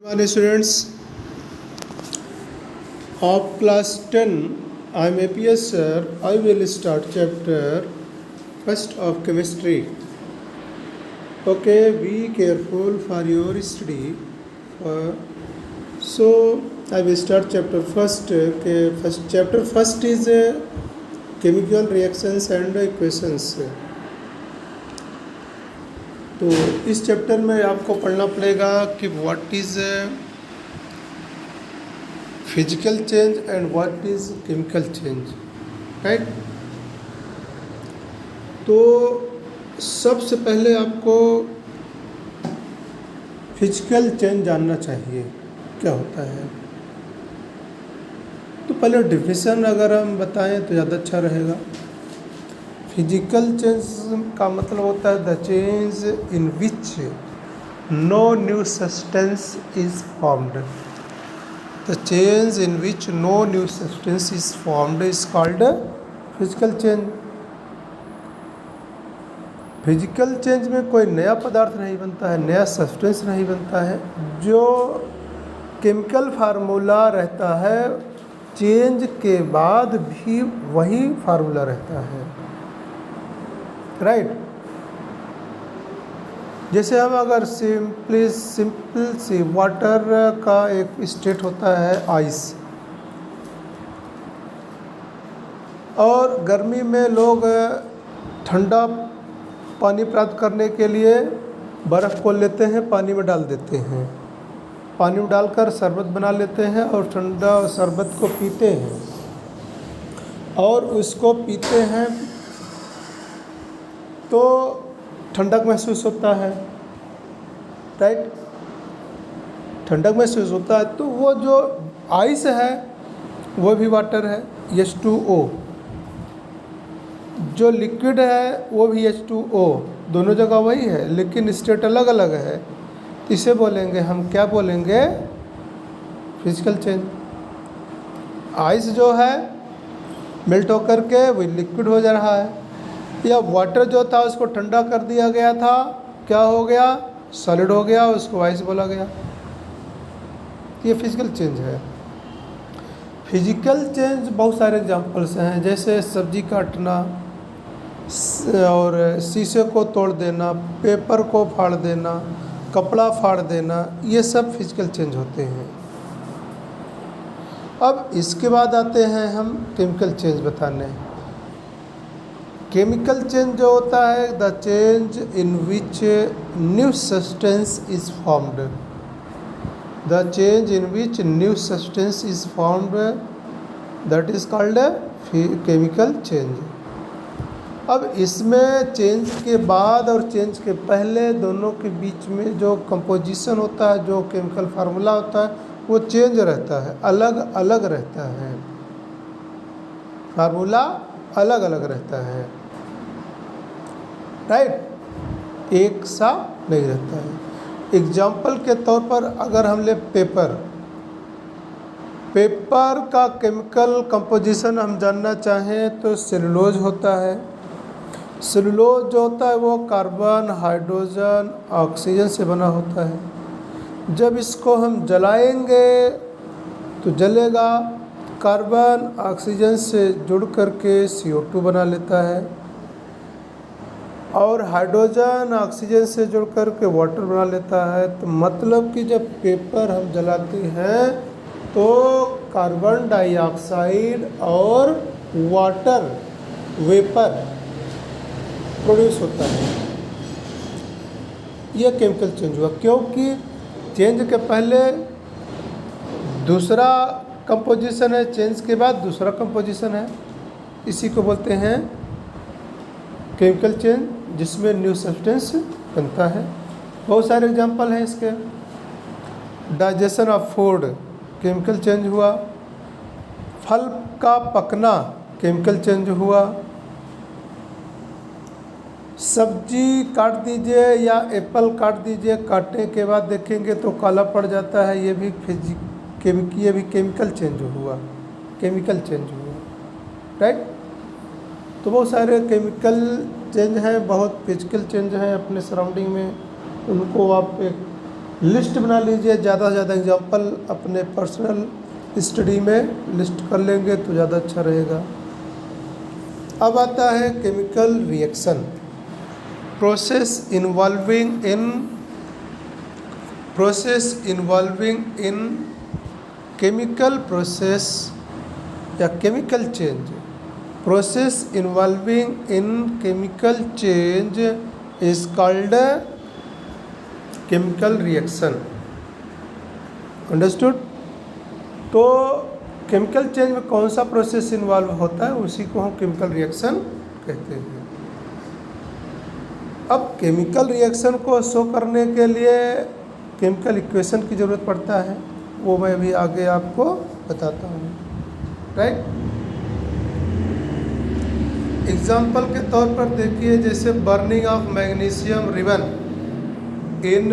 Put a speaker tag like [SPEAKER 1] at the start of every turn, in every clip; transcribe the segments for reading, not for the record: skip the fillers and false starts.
[SPEAKER 1] Morning students of class 10. I am APS sir. I will start chapter first of chemistry. Okay, be careful for your study. So I will start chapter first. Chapter first is chemical reactions and equations. तो इस chapter में आपको पढ़ना पड़ेगा कि what is physical change and what is chemical change, right. तो सबसे पहले आपको फिजिकल चेंज जानना चाहिए क्या होता है। तो पहले डिफिनेशन अगर हम बताएं तो ज़्यादा अच्छा रहेगा। फिजिकल चेंज का मतलब होता है the change in which no new substance is formed. The change in which no new substance is formed is called physical change. Physical change में कोई नया पदार्थ नहीं बनता है, नया सब्सटेंस नहीं बनता है। जो केमिकल फार्मूला रहता है चेंज के बाद भी वही फार्मूला रहता है, राइट। जैसे हम अगर सिंपल सी वाटर का एक स्टेट होता है आइस, और गर्मी में लोग ठंडा पानी प्राप्त करने के लिए बर्फ़ को लेते हैं, पानी में डाल देते हैं, पानी में डालकर शरबत बना लेते हैं और ठंडा शरबत को पीते हैं और उसको पीते हैं तो ठंडक महसूस होता है, राइट। ठंडक महसूस होता है तो वो जो आइस है वो भी वाटर है, H2O। जो लिक्विड है वो भी H2O, दोनों जगह वही है लेकिन स्टेट अलग अलग है। इसे बोलेंगे हम, क्या बोलेंगे, फिजिकल चेंज। आइस जो है मेल्ट होकर के वो लिक्विड हो जा रहा है, या वाटर जो था उसको ठंडा कर दिया गया था, क्या हो गया, सॉलिड हो गया, उसको आइस बोला गया। ये फिजिकल चेंज है। फिजिकल चेंज बहुत सारे एग्जांपल्स हैं, जैसे सब्जी काटना और शीशे को तोड़ देना, पेपर को फाड़ देना, कपड़ा फाड़ देना, ये सब फिजिकल चेंज होते हैं। अब इसके बाद आते हैं हम केमिकल चेंज बताने। केमिकल चेंज जो होता है the change in which new substance is formed. The change in which new substance is formed that is called chemical change. अब इसमें चेंज के बाद और चेंज के पहले दोनों के बीच में जो कंपोजिशन होता है, जो केमिकल फार्मूला होता है, वो चेंज रहता है, अलग अलग रहता है, फार्मूला अलग अलग रहता है, राइट, एक सा नहीं रहता है। एग्जाम्पल के तौर पर अगर हम ले पेपर का केमिकल कंपोजिशन हम जानना चाहें तो सेलुलोज होता है। सेलुलोज जो होता है वो कार्बन, हाइड्रोजन, ऑक्सीजन से बना होता है। जब इसको हम जलाएंगे तो जलेगा, कार्बन ऑक्सीजन से जुड़ करके CO2 बना लेता है और हाइड्रोजन ऑक्सीजन से जुड़ करके वाटर बना लेता है। तो मतलब कि जब पेपर हम जलाते हैं तो कार्बन डाइऑक्साइड और वाटर वेपर प्रोड्यूस होता है। यह केमिकल चेंज हुआ, क्योंकि चेंज के पहले दूसरा कंपोजिशन है, चेंज के बाद दूसरा कंपोजिशन है। इसी को बोलते हैं केमिकल चेंज, जिसमें न्यू सब्सटेंस बनता है। बहुत सारे एग्जांपल हैं इसके। Digestion of food chemical change हुआ, फल का पकना केमिकल चेंज हुआ, सब्जी काट दीजिए या एप्पल काट दीजिए, काटने के बाद देखेंगे तो काला पड़ जाता है, ये भी केमिकल चेंज हुआ, केमिकल चेंज हुआ, राइट। तो बहुत सारे केमिकल चेंज हैं, बहुत फिजिकल चेंज हैं अपने सराउंडिंग में, उनको आप एक लिस्ट बना लीजिए, ज़्यादा से ज़्यादा एग्जाम्पल अपने पर्सनल स्टडी में लिस्ट कर लेंगे तो ज़्यादा अच्छा रहेगा। अब आता है chemical reaction, process involving in chemical process या chemical change. Process involving in chemical change is called chemical reaction. Understood? तो केमिकल चेंज में कौन सा प्रोसेस इन्वॉल्व होता है उसी को हम केमिकल रिएक्शन कहते हैं। अब केमिकल रिएक्शन को शो करने के लिए केमिकल इक्वेशन की ज़रूरत पड़ता है, वो मैं भी आगे आपको बताता हूँ। राइट? एग्जाम्पल के तौर पर देखिए, जैसे बर्निंग ऑफ मैग्नीशियम रिबन इन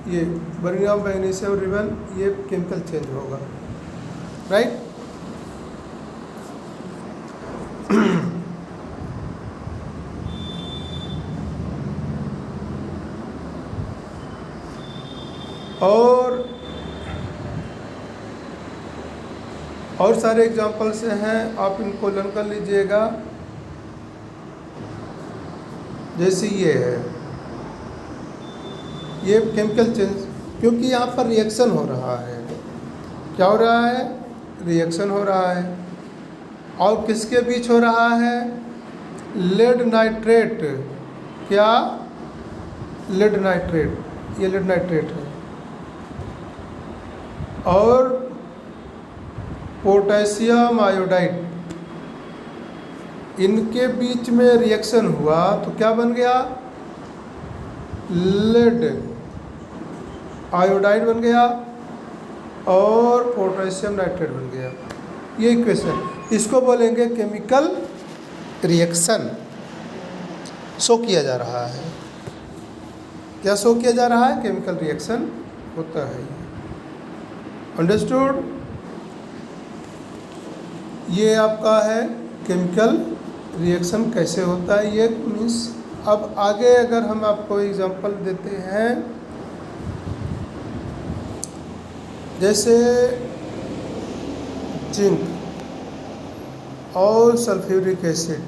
[SPEAKER 1] ये बर्निंग ऑफ मैग्नीशियम रिबन, ये केमिकल चेंज होगा। राइट? और सारे एग्जाम्पल्स हैं, आप इनको लर्न कर लीजिएगा। जैसे ये है, ये केमिकल चेंज, क्योंकि यहाँ पर रिएक्शन हो रहा है। क्या हो रहा है? रिएक्शन हो रहा है। और किसके बीच हो रहा है? Lead nitrate. क्या? लेड नाइट्रेट, ये लेड नाइट्रेट है और पोटेशियम आयोडाइड, इनके बीच में रिएक्शन हुआ तो क्या बन गया? लेड आयोडाइड बन गया और पोटेशियम नाइट्रेट बन गया। ये इक्वेशन, इसको बोलेंगे केमिकल रिएक्शन। शो किया जा रहा है। क्या शो किया जा रहा है? केमिकल रिएक्शन होता है। अंडरस्टूड? ये आपका है केमिकल रिएक्शन कैसे होता है। ये मीन्स, अब आगे अगर हम आपको एग्जांपल देते हैं, जैसे जिंक और सल्फ्यूरिक एसिड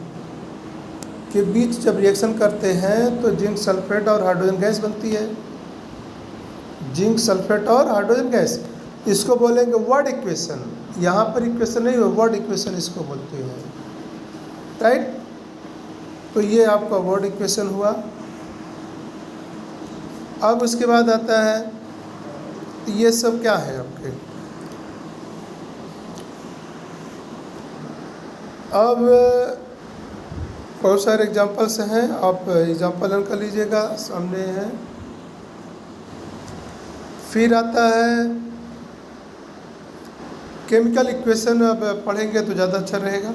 [SPEAKER 1] के बीच जब रिएक्शन करते हैं तो जिंक सल्फेट और हाइड्रोजन गैस बनती है। जिंक सल्फेट और हाइड्रोजन गैस, इसको बोलेंगे वर्ड इक्वेशन। यहाँ पर इक्वेशन नहीं हो, वर्ड इक्वेशन इसको बोलते हैं। राइट? तो ये आपका वर्ड इक्वेशन हुआ। अब उसके बाद आता है, ये सब क्या है आपके, अब बहुत सारे एग्जांपल्स हैं, आप एग्जांपल लर्न कर लीजिएगा, सामने है। फिर आता है केमिकल इक्वेशन। अब पढ़ेंगे तो ज़्यादा अच्छा रहेगा।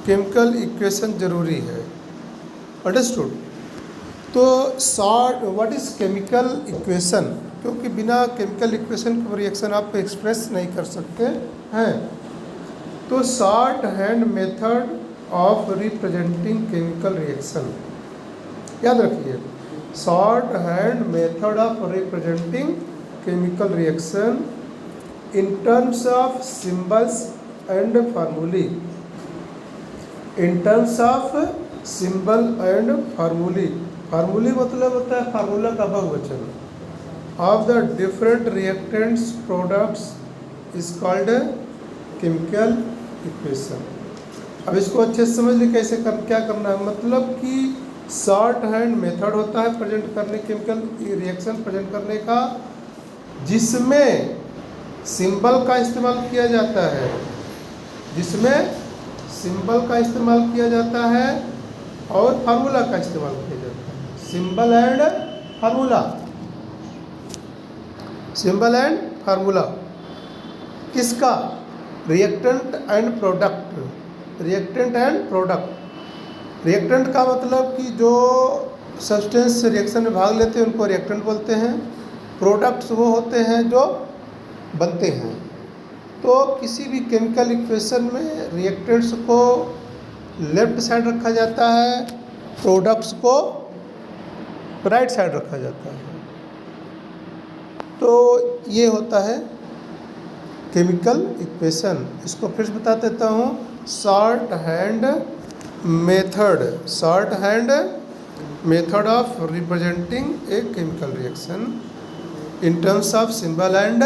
[SPEAKER 1] केमिकल इक्वेशन ज़रूरी है। अंडरस्टूड? तो short, what is chemical equation, क्योंकि बिना केमिकल इक्वेशन के रिएक्शन आप एक्सप्रेस नहीं कर सकते हैं। तो short hand method of representing chemical reaction, याद रखिए, short hand method of representing chemical reaction in terms of symbols and formulae. In terms of symbol and formulae, formulae मतलब होता है फार्मूला का बहुवचन। of the different reactants products is called chemical equation। अब इसको अच्छे से समझ लीजिए कैसे क्या करना है। मतलब कि शॉर्ट हैंड मेथड होता है प्रेजेंट करने, केमिकल रिएक्शन प्रेजेंट करने का, जिसमें सिंबल का इस्तेमाल किया जाता है, जिसमें सिंबल का इस्तेमाल किया जाता है और फार्मूला का इस्तेमाल किया जाता है। Symbol and formula, symbol and formula किसका? Reactant and product. Reactant and product. Reactant का मतलब कि जो सब्सटेंस रिएक्शन में भाग लेते हैं उनको रिएक्टेंट बोलते हैं। प्रोडक्ट्स वो होते हैं जो बनते हैं। तो किसी भी केमिकल इक्वेशन में रिएक्टेंट्स को लेफ्ट साइड रखा जाता है, प्रोडक्ट्स को राइट साइड रखा जाता है। तो ये होता है केमिकल इक्वेशन। इसको फिर बता देता हूँ, short hand method of representing a chemical reaction in terms of symbol and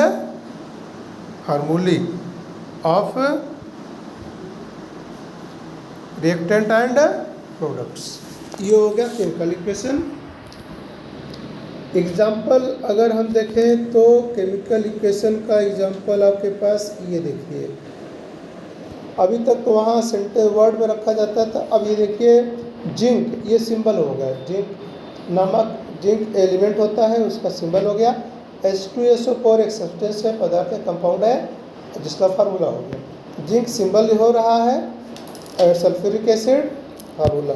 [SPEAKER 1] formulae of reactant and products. ये हो गया केमिकल इक्वेशन। एग्जाम्पल अगर हम देखें तो केमिकल इक्वेशन का एग्जाम्पल आपके पास ये देखिए, अभी तक तो वहाँ सेंटर वर्ड में रखा जाता था, अब ये देखिए जिंक, ये सिंबल हो गया, जिंक नामक जिंक एलिमेंट होता है, उसका सिंबल हो गया। H2SO4 एक सब्सटेंस है, पदार्थ है, कंपाउंड है, जिसका फार्मूला हो गया। जिंक सिंबल हो रहा है और सल्फ्यूरिक एसिड फार्मूला,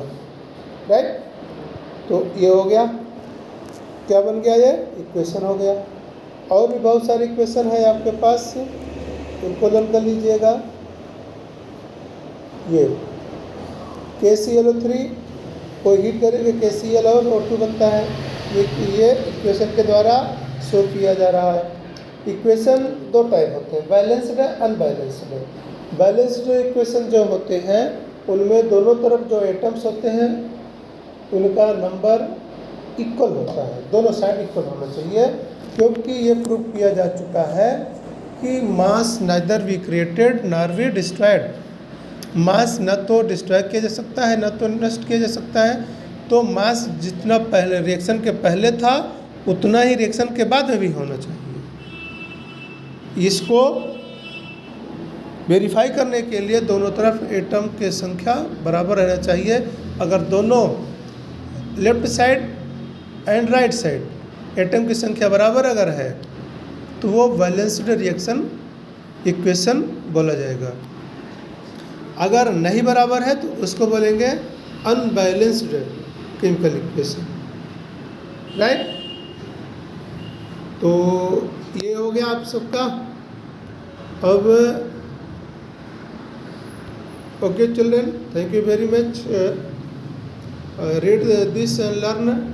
[SPEAKER 1] राइट। तो ये हो गया, क्या बन गया, ये इक्वेशन हो गया। और भी बहुत सारी इक्वेशन है आपके पास, इनको लर्न कर लीजिएगा। ये KClO3 को हीट करेंगे KCl और O2 बनता है, ये इक्वेशन के द्वारा शो किया जा रहा है। इक्वेशन दो टाइप होते हैं, बैलेंस्ड है, अनबैलेंस्ड। बैलेंस्ड इक्वेशन जो होते हैं उनमें दोनों तरफ जो एटम्स होते हैं उनका नंबर इक्वल होता है, दोनों साइड इक्वल होना चाहिए, क्योंकि ये प्रूव किया जा चुका है कि mass neither we created nor we destroyed. Mass न तो डिस्ट्रॉय किया जा सकता है, न तो नष्ट किया जा सकता है। तो मास जितना पहले रिएक्शन के पहले था उतना ही रिएक्शन के बाद भी होना चाहिए। इसको वेरीफाई करने के लिए दोनों तरफ एटम के संख्या बराबर रहना चाहिए। अगर दोनों left side and right side atom की संख्या बराबर अगर है तो वो बैलेंस्ड रिएक्शन इक्वेशन बोला जाएगा। अगर नहीं बराबर है तो उसको बोलेंगे अनबैलेंस्ड केमिकल इक्वेशन, राइट। तो ये हो गया आप सबका। अब okay children, thank you very much. Read this and learn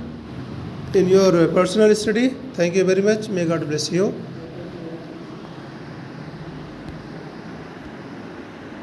[SPEAKER 1] in your personal study. Thank you very much. May God bless you.